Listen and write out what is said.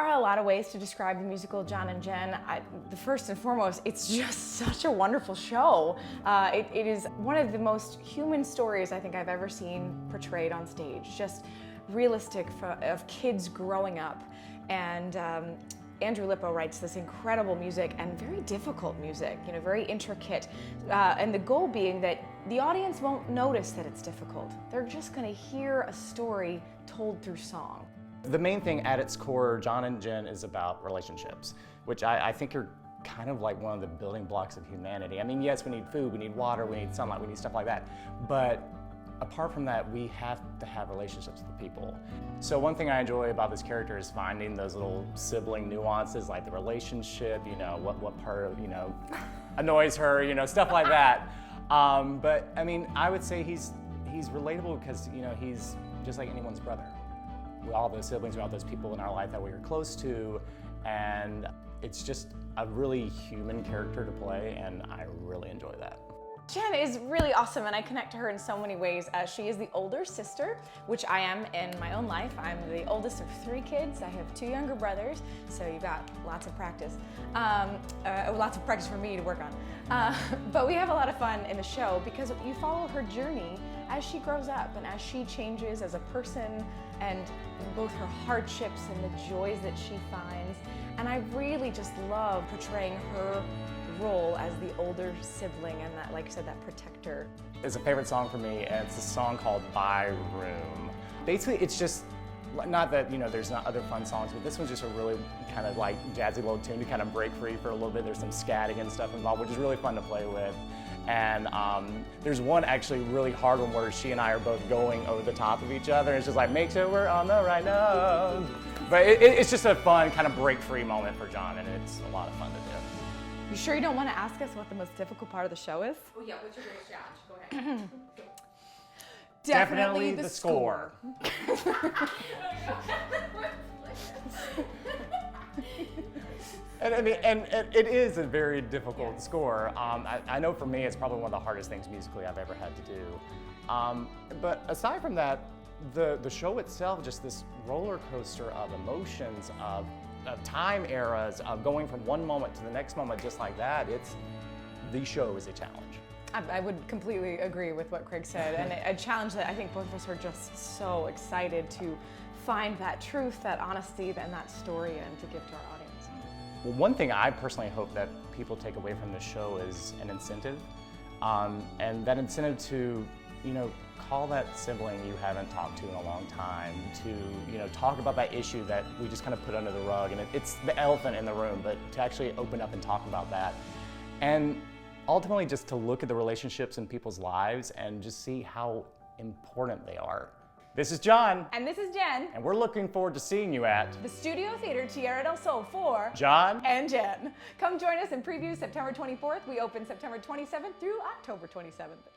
are a lot of ways to describe the musical John and Jen. The first and foremost, it's just such a wonderful show. It is one of the most human stories I think I've ever seen portrayed on stage. Just realistic of kids growing up. And Andrew Lippa writes this incredible music and very difficult music, you know, very intricate. And the goal being that the audience won't notice that it's difficult. They're just gonna hear a story told through song. The main thing at its core, John and Jen, is about relationships, which I think are kind of like one of the building blocks of humanity. I mean, yes, we need food, we need water, we need sunlight, we need stuff like that. But apart from that, we have to have relationships with people. So one thing I enjoy about this character is finding those little sibling nuances, like the relationship, you know, what part of, you know, annoys her, you know, stuff like that. But I mean, I would say he's relatable because, you know, he's just like anyone's brother. With all those siblings, we all those people in our life that we are close to, and it's just a really human character to play, and I really enjoy that. Jen is really awesome, and I connect to her in so many ways. She is the older sister, which I am in my own life. I'm the oldest of 3 kids. I have 2 younger brothers, so you've got lots of practice. Lots of practice for me to work on. But we have a lot of fun in the show because you follow her journey as she grows up and as she changes as a person, and both her hardships and the joys that she finds. And I really just love portraying her role as the older sibling and that, like I said, that protector. It's a favorite song for me, and it's a song called By Room. Basically, it's just, not that, you know, there's not other fun songs, but this one's just a really kind of like jazzy little tune to kind of break free for a little bit. There's some scatting and stuff involved, which is really fun to play with. And there's one actually really hard one where she and I are both going over the top of each other. It's just like, make sure we're on the right note. But it's just a fun kind of break-free moment for John, and it's a lot of fun to do. You sure you don't want to ask us what the most difficult part of the show is? Oh yeah, what's your greatest challenge? Go ahead. Definitely the score. And I mean, and it is a very difficult score. I know for me, it's probably one of the hardest things musically I've ever had to do. But aside from that, the show itself, just this roller coaster of emotions, of time eras, of going from one moment to the next moment just like that, the show is a challenge. I would completely agree with what Craig said, and a challenge that I think both of us are just so excited to find that truth, that honesty, and that story, and to give to our audience. Well, one thing I personally hope that people take away from this show is an incentive, and that incentive to, you know, call that sibling you haven't talked to in a long time, to, you know, talk about that issue that we just kind of put under the rug, and it's the elephant in the room, but to actually open up and talk about that. And ultimately just to look at the relationships in people's lives and just see how important they are. This is John. And this is Jen. And we're looking forward to seeing you at the Studio Theater Tierra del Sol for John and Jen. Come join us in preview September 24th. We open September 27th through October 27th.